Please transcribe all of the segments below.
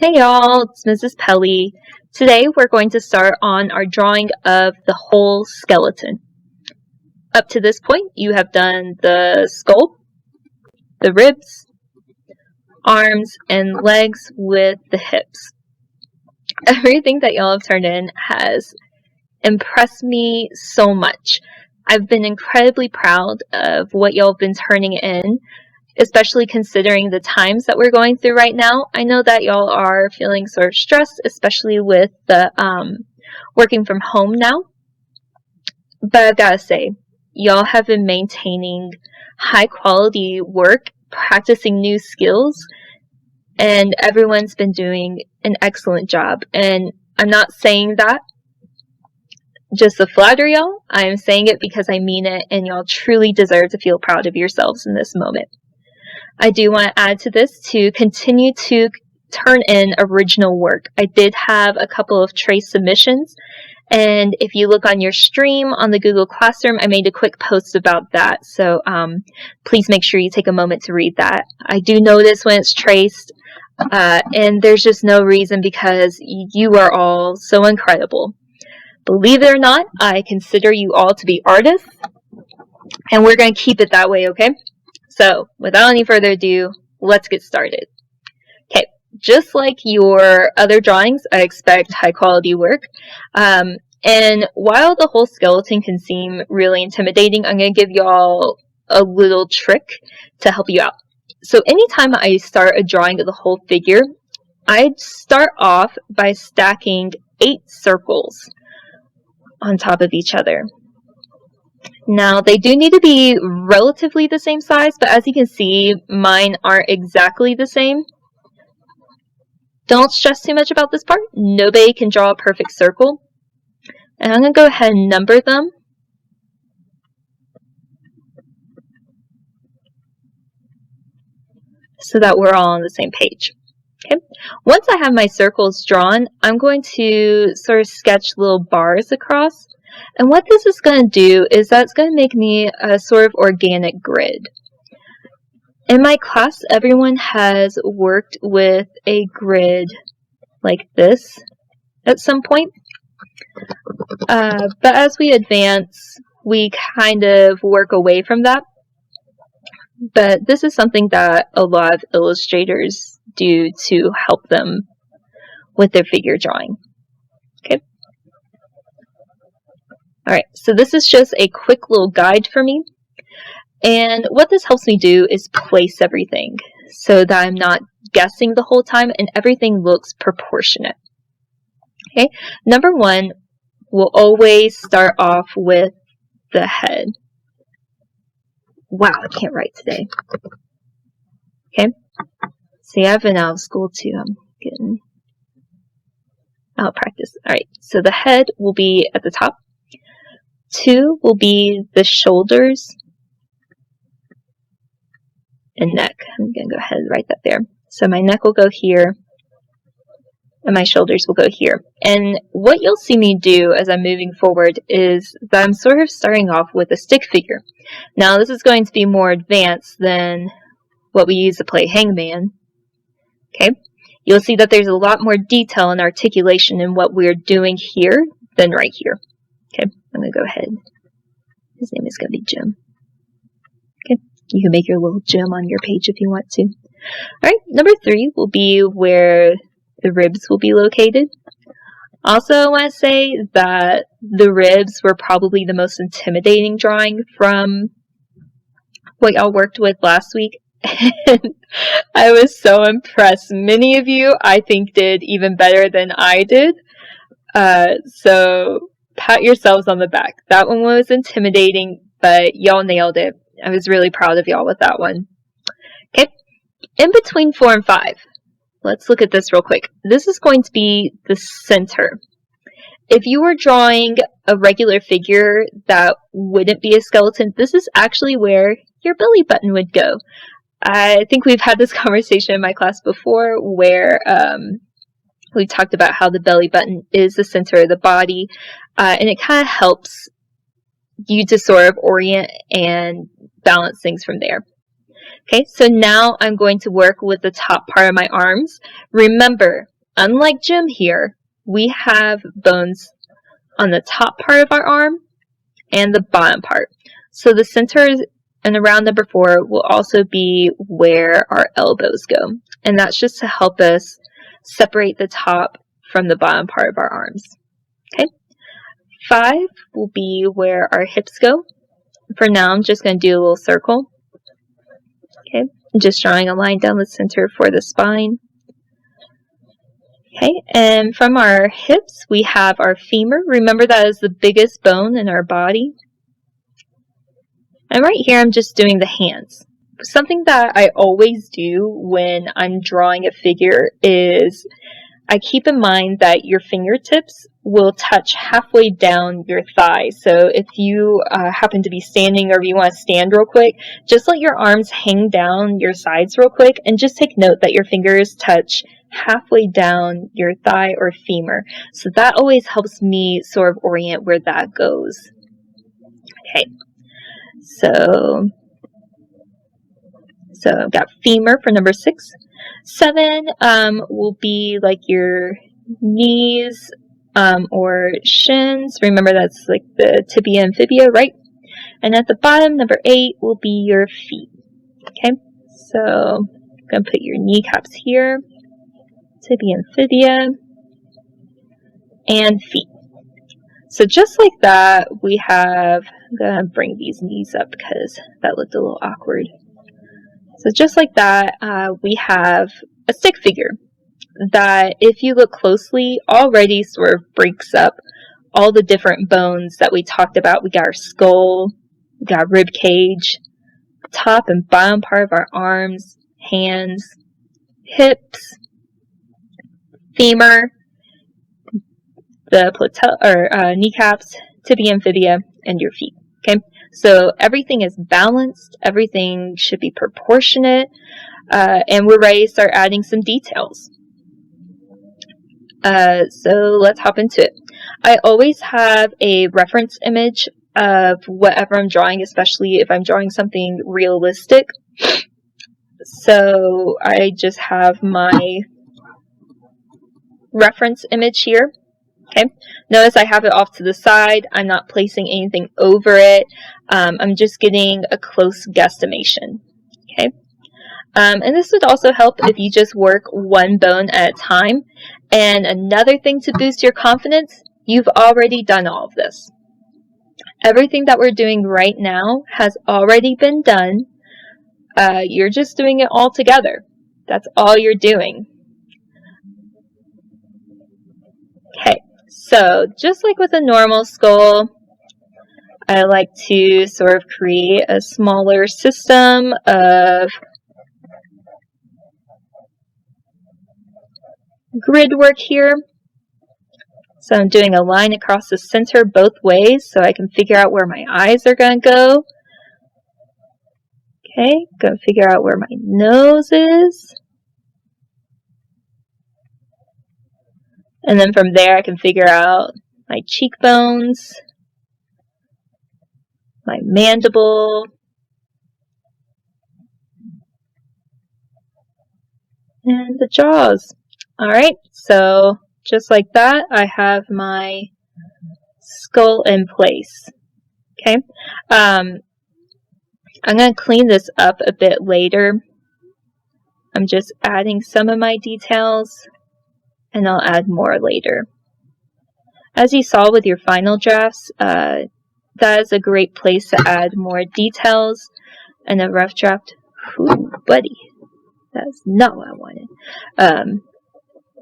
Hey y'all, it's Mrs. Pelly. Today we're going to start on our drawing of the whole skeleton. Up to this point, you have done the skull, the ribs, arms, and legs with the hips. Everything that y'all have turned in has impressed me so much. I've been incredibly proud of what y'all have been turning in, especially considering the times that we're going through right now. I know that y'all are feeling sort of stressed, especially with the working from home now. But I've got to say, y'all have been maintaining high quality work, practicing new skills, and everyone's been doing an excellent job. And I'm not saying that just to flatter y'all. I'm saying it because I mean it, and y'all truly deserve to feel proud of yourselves in this moment. I do want to add to this to continue to turn in original work. I did have a couple of trace submissions, and if you look on your stream on the Google Classroom, I made a quick post about that, so please make sure you take a moment to read that. I do notice when it's traced, and there's just no reason because you are all so incredible. Believe it or not, I consider you all to be artists, and we're going to keep it that way, okay? So, without any further ado, let's get started. Okay, just like your other drawings, I expect high quality work. And while the whole skeleton can seem really intimidating, I'm going to give y'all a little trick to help you out. So anytime I start a drawing of the whole figure, I'd start off by stacking 8 circles on top of each other. Now, they do need to be relatively the same size, but as you can see, mine aren't exactly the same. Don't stress too much about this part. Nobody can draw a perfect circle. And I'm going to go ahead and number them. So that we're all on the same page. Okay. Once I have my circles drawn, I'm going to sort of sketch little bars across. And what this is going to do is that it's going to make me a sort of organic grid. In my class, everyone has worked with a grid like this at some point. But as we advance, we kind of work away from that. But this is something that a lot of illustrators do to help them with their figure drawing. Okay. Alright, so this is just a quick little guide for me. And what this helps me do is place everything so that I'm not guessing the whole time and everything looks proportionate. Okay, number 1, we'll always start off with the head. Wow, I can't write today. Okay, see, I've been out of school too. I'm getting out of practice. Alright, so the head will be at the top. 2 will be the shoulders and neck. I'm going to go ahead and write that there. So my neck will go here, and my shoulders will go here. And what you'll see me do as I'm moving forward is that I'm sort of starting off with a stick figure. Now this is going to be more advanced than what we use to play hangman. Okay, you'll see that there's a lot more detail and articulation in what we're doing here than right here. Okay, I'm going to go ahead. His name is going to be Jim. Okay, you can make your little Jim on your page if you want to. Alright, number 3 will be where the ribs will be located. Also, I want to say that the ribs were probably the most intimidating drawing from what y'all worked with last week. And I was so impressed. Many of you, I think, did even better than I did. So pat yourselves on the back. That one was intimidating, but y'all nailed it. I was really proud of y'all with that one. Okay, in between 4 and 5, let's look at this real quick. This is going to be the center. If you were drawing a regular figure that wouldn't be a skeleton, this is actually where your belly button would go. I think we've had this conversation in my class before where we talked about how the belly button is the center of the body, and it kind of helps you to sort of orient and balance things from there. Okay, so now I'm going to work with the top part of my arms. Remember, unlike Jim here, we have bones on the top part of our arm and the bottom part. So the center and around number 4 will also be where our elbows go. And that's just to help us separate the top from the bottom part of our arms. Okay. 5 will be where our hips go. For now, I'm just going to do a little circle. Okay. I'm just drawing a line down the center for the spine. Okay, and from our hips, we have our femur. Remember, that is the biggest bone in our body. And right here, I'm just doing the hands. Something that I always do when I'm drawing a figure is I keep in mind that your fingertips will touch halfway down your thigh. So if you happen to be standing, or if you want to stand real quick, just let your arms hang down your sides real quick, and just take note that your fingers touch halfway down your thigh or femur. So that always helps me sort of orient where that goes. Okay, so I've got femur for number 6. 7 will be like your knees or shins. Remember, that's like the tibia and fibia, right? And at the bottom, number 8 will be your feet. Okay, so I'm going to put your kneecaps here, tibia and fibia, and feet. So just like that, we have, I'm going to bring these knees up because that looked a little awkward. So just like that, we have a stick figure that, if you look closely, already sort of breaks up all the different bones that we talked about. We got our skull, we got rib cage, top and bottom part of our arms, hands, hips, femur, the kneecaps, tibia and fibia, and your feet. Okay, so everything is balanced, everything should be proportionate, and we're ready to start adding some details. So let's hop into it. I always have a reference image of whatever I'm drawing, especially if I'm drawing something realistic. So I just have my reference image here. Okay, notice I have it off to the side. I'm not placing anything over it. I'm just getting a close guesstimation. Okay, and this would also help if you just work one bone at a time. And another thing to boost your confidence, you've already done all of this. Everything that we're doing right now has already been done. You're just doing it all together. That's all you're doing. Okay. So, just like with a normal skull, I like to sort of create a smaller system of grid work here. So I'm doing a line across the center both ways so I can figure out where my eyes are going to go. Okay, going to figure out where my nose is. And then from there I can figure out my cheekbones, my mandible, and the jaws. Alright, so just like that, I have my skull in place. Okay, I'm going to clean this up a bit later. I'm just adding some of my details, and I'll add more later. As you saw with your final drafts, that is a great place to add more details. And a rough draft, ooh, buddy, that's not what I wanted.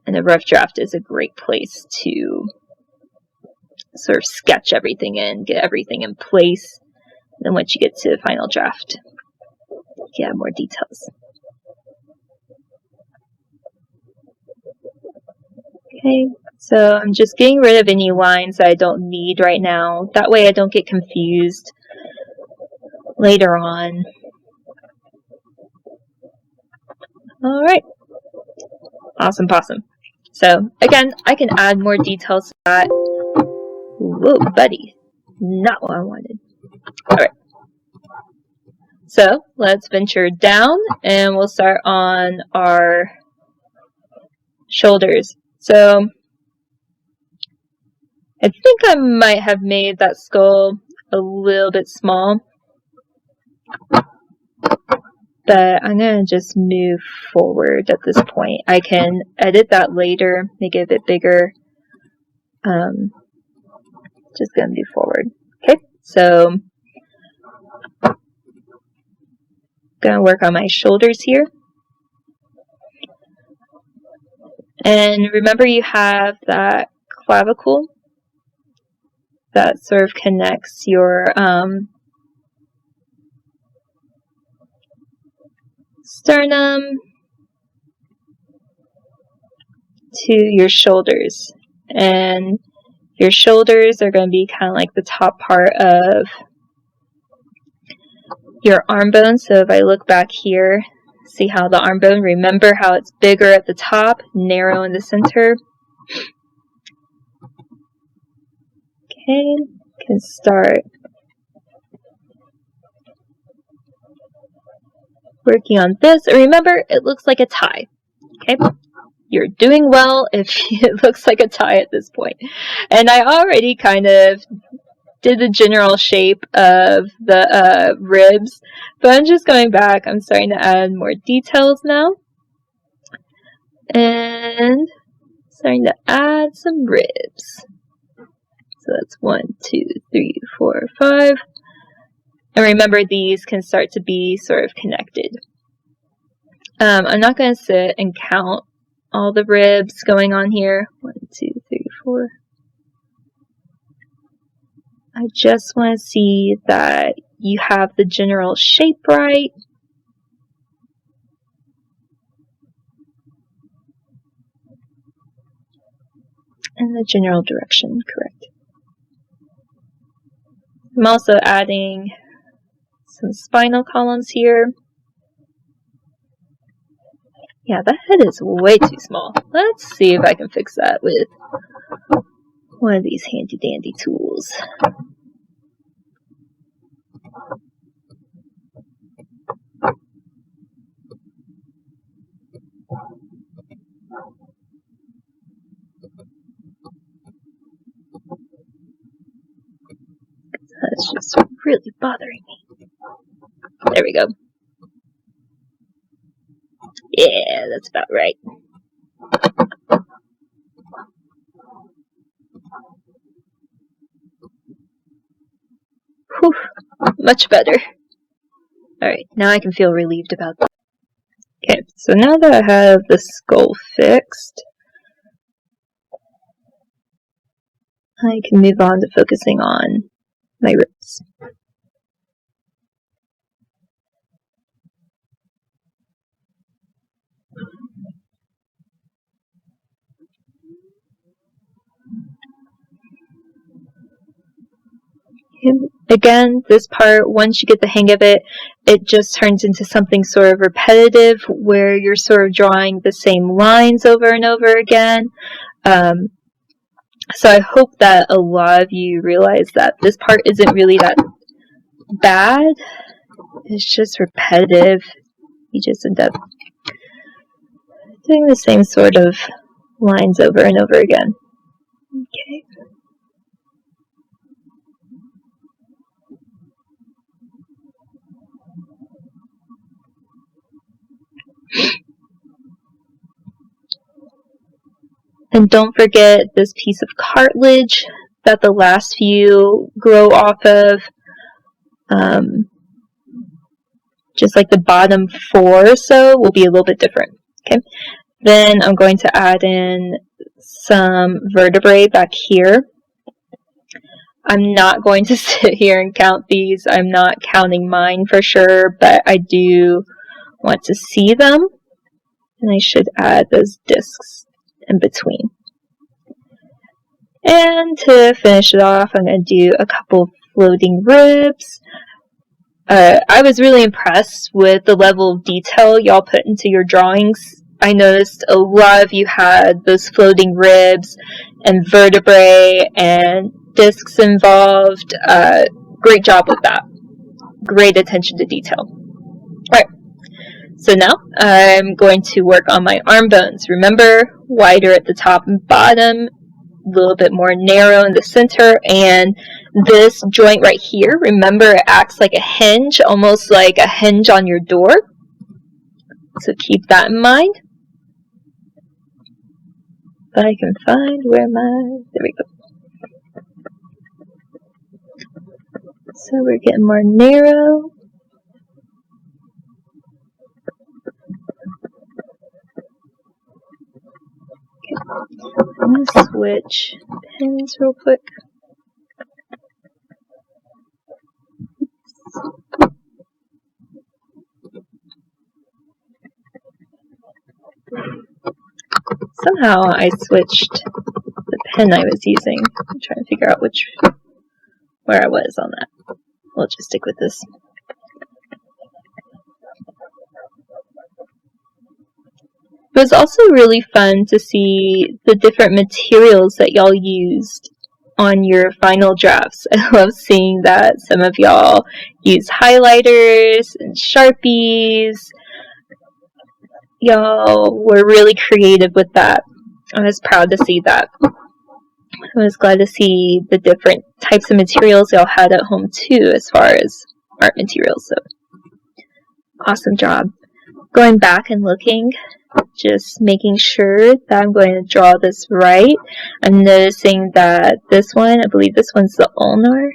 And a rough draft is a great place to sort of sketch everything in, get everything in place. And then once you get to the final draft, you have more details. Okay, so I'm just getting rid of any lines that I don't need right now. That way I don't get confused later on. Alright. Awesome possum. So, again, I can add more details to that. Whoa, buddy. Not what I wanted. Alright. So, let's venture down, and we'll start on our shoulders. So I think I might have made that skull a little bit small, but I'm going to just move forward at this point. I can edit that later, make it a bit bigger. Just going to move forward. Okay, so going to work on my shoulders here. And remember, you have that clavicle that sort of connects your sternum to your shoulders. And your shoulders are going to be kind of like the top part of your arm bone. So if I look back here, see how the arm bone, remember how it's bigger at the top, narrow in the center. Okay, can start working on this. And remember, it looks like a tie. Okay, you're doing well if it looks like a tie at this point. And I already kind of did the general shape of the ribs, but I'm just going back. I'm starting to add more details now. And starting to add some ribs. So that's 1, 2, 3, 4, 5. And remember, these can start to be sort of connected. I'm not going to sit and count all the ribs going on here. 1, 2, 3, 4. I just want to see that you have the general shape right. And the general direction correct. I'm also adding some spinal columns here. Yeah, that head is way too small. Let's see if I can fix that with one of these handy dandy tools. That's just really bothering me. There we go. Yeah, that's about right. Whew, much better. Alright, now I can feel relieved about that. Okay, so now that I have the skull fixed, I can move on to focusing on my ribs. Again, this part, once you get the hang of it, it just turns into something sort of repetitive where you're sort of drawing the same lines over and over again. So I hope that a lot of you realize that this part isn't really that bad. It's just repetitive. You just end up doing the same sort of lines over and over again. Okay. And don't forget this piece of cartilage that the last few grow off of. Just like the bottom 4 or so will be a little bit different. Okay. Then I'm going to add in some vertebrae back here. I'm not going to sit here and count these. I'm not counting mine for sure, but I do want to see them. And I should add those discs in between. And to finish it off, I'm going to do a couple floating ribs. I was really impressed with the level of detail y'all put into your drawings. I noticed a lot of you had those floating ribs and vertebrae and discs involved. Great job with that. Great attention to detail. Alright, So now I'm going to work on my arm bones. Remember, wider at the top and bottom, a little bit more narrow in the center, and this joint right here, remember it acts like a hinge, almost like a hinge on your door. So keep that in mind. If I can find where there we go. So we're getting more narrow. I'm going to switch pins real quick. Somehow I switched the pen I was using. I'm trying to figure out where I was on that. We'll just stick with this. It was also really fun to see the different materials that y'all used on your final drafts. I love seeing that some of y'all use highlighters and Sharpies. Y'all were really creative with that. I was proud to see that. I was glad to see the different types of materials y'all had at home too, as far as art materials. So, awesome job. Going back and looking, just making sure that I'm going to draw this right. I'm noticing that this one, I believe this one's the ulnar.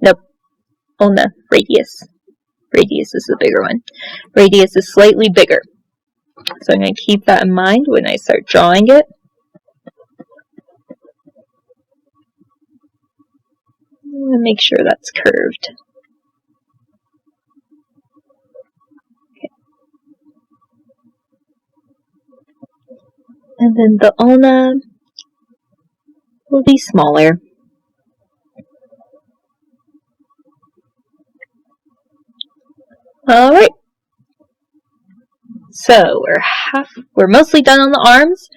Nope, ulna, radius. Radius is the bigger one. Radius is slightly bigger. So I'm going to keep that in mind when I start drawing it. I'm going to make sure that's curved. Okay. And then the ulna will be smaller. Alright. So we're mostly done on the arms.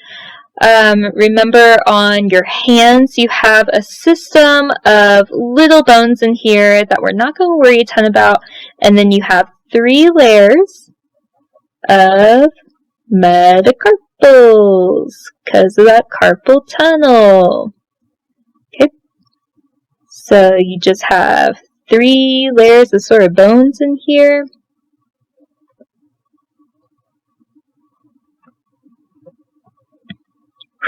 Remember, on your hands you have a system of little bones in here that we're not going to worry a ton about, and then you have 3 layers of metacarpals because of that carpal tunnel. Okay, so you just have 3 layers of sort of bones in here.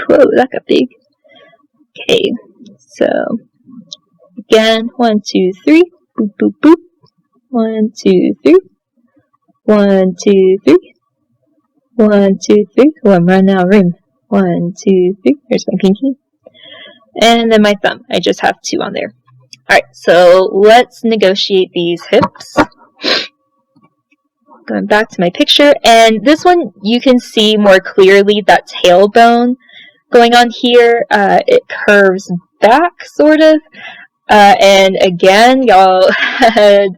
Whoa, that got big. Okay, so again, 1, 2, 3, boop, boop, boop. 1, 2, 3. 1, 2, 3. 1, 2, 3. Oh, I'm running out of room. 1, 2, 3. There's my pinky. And then my thumb. I just have 2 on there. Alright, so let's negotiate these hips. Going back to my picture. And this one, you can see more clearly that tailbone going on here. It curves back, sort of. And again, y'all had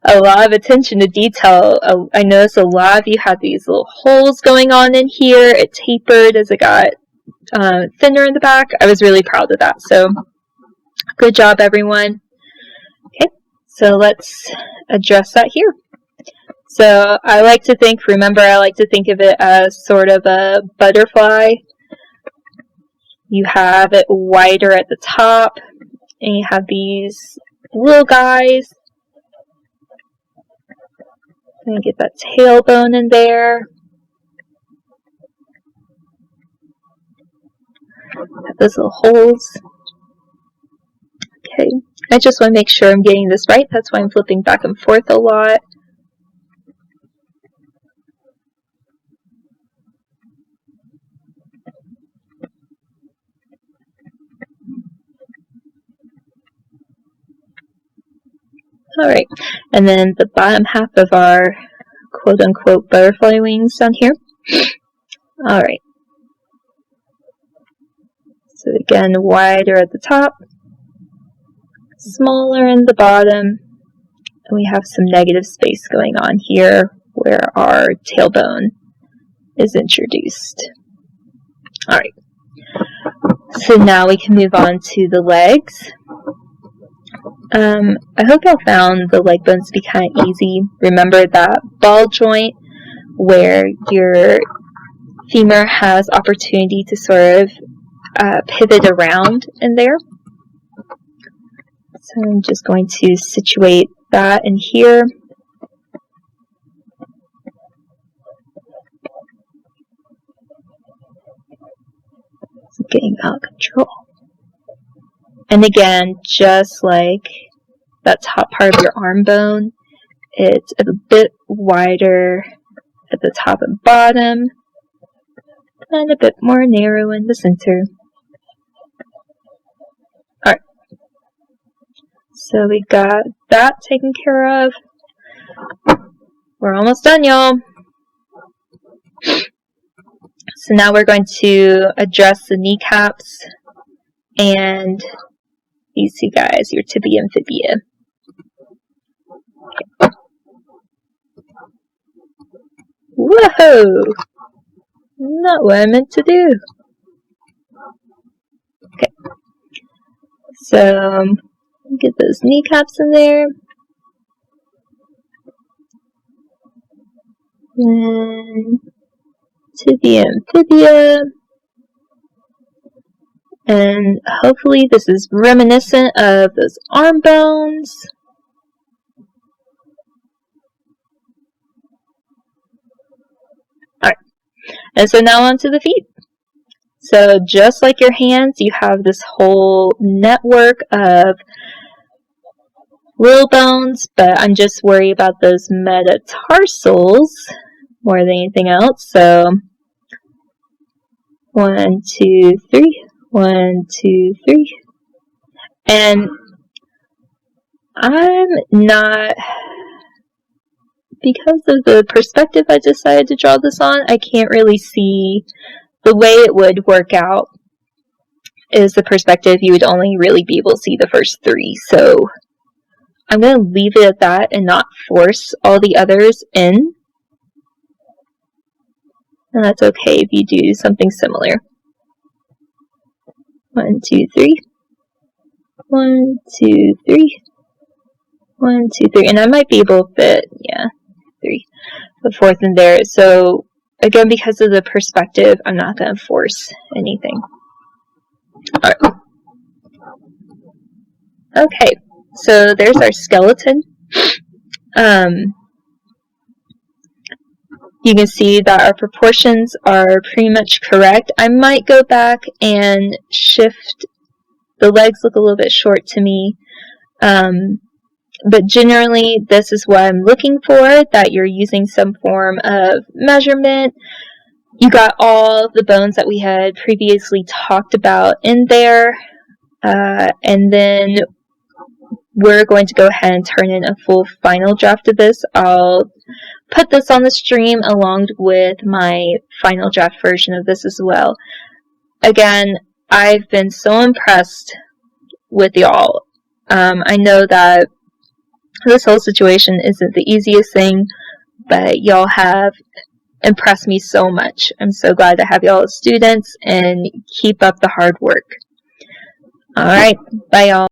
a lot of attention to detail. I noticed a lot of you had these little holes going on in here. It tapered as it got thinner in the back. I was really proud of that. So, good job, everyone. Okay, so let's address that here. So, I like to think of it as sort of a butterfly. You have it wider at the top, and you have these little guys. I'm going to get that tailbone in there. Have those little holes. Okay, I just want to make sure I'm getting this right. That's why I'm flipping back and forth a lot. Alright, and then the bottom half of our quote-unquote butterfly wings down here. Alright. So again, wider at the top, smaller in the bottom, and we have some negative space going on here where our tailbone is introduced. Alright. So now we can move on to the legs. I hope y'all found the leg bones to be kind of easy. Remember that ball joint where your femur has opportunity to sort of pivot around in there. So I'm just going to situate that in here. It's getting out of control. And again, just like that top part of your arm bone, it's a bit wider at the top and bottom, and a bit more narrow in the center. Alright, so we got that taken care of. We're almost done, y'all. So now we're going to address the kneecaps and these two guys, your tibia and fibia. Okay. Whoa! Not what I meant to do. Okay. So, get those kneecaps in there. Then, tibia and fibia. And hopefully this is reminiscent of those arm bones. Alright, and so now onto the feet. So just like your hands, you have this whole network of little bones, but I'm just worried about those metatarsals more than anything else. So 1, 2, 3. 1, 2, 3. And I'm not, because of the perspective I decided to draw this on, I can't really see the way it would work out is the perspective you would only really be able to see the first 3. So I'm going to leave it at that and not force all the others in. And that's okay if you do something similar. 1, 2, 3. 1, 2, 3. 1, 2, 3. And I might be able to fit, 3. The 4th in there. So, again, because of the perspective, I'm not going to force anything. Alright. Okay, so there's our skeleton. You can see that our proportions are pretty much correct. I might go back and shift. The legs look a little bit short to me. But generally, this is what I'm looking for, that you're using some form of measurement. You got all the bones that we had previously talked about in there. And then we're going to go ahead and turn in a full final draft of this. I'll put this on the stream along with my final draft version of this as well. Again, I've been so impressed with y'all. I know that this whole situation isn't the easiest thing, but y'all have impressed me so much. I'm so glad to have y'all as students, and keep up the hard work. Alright, bye y'all.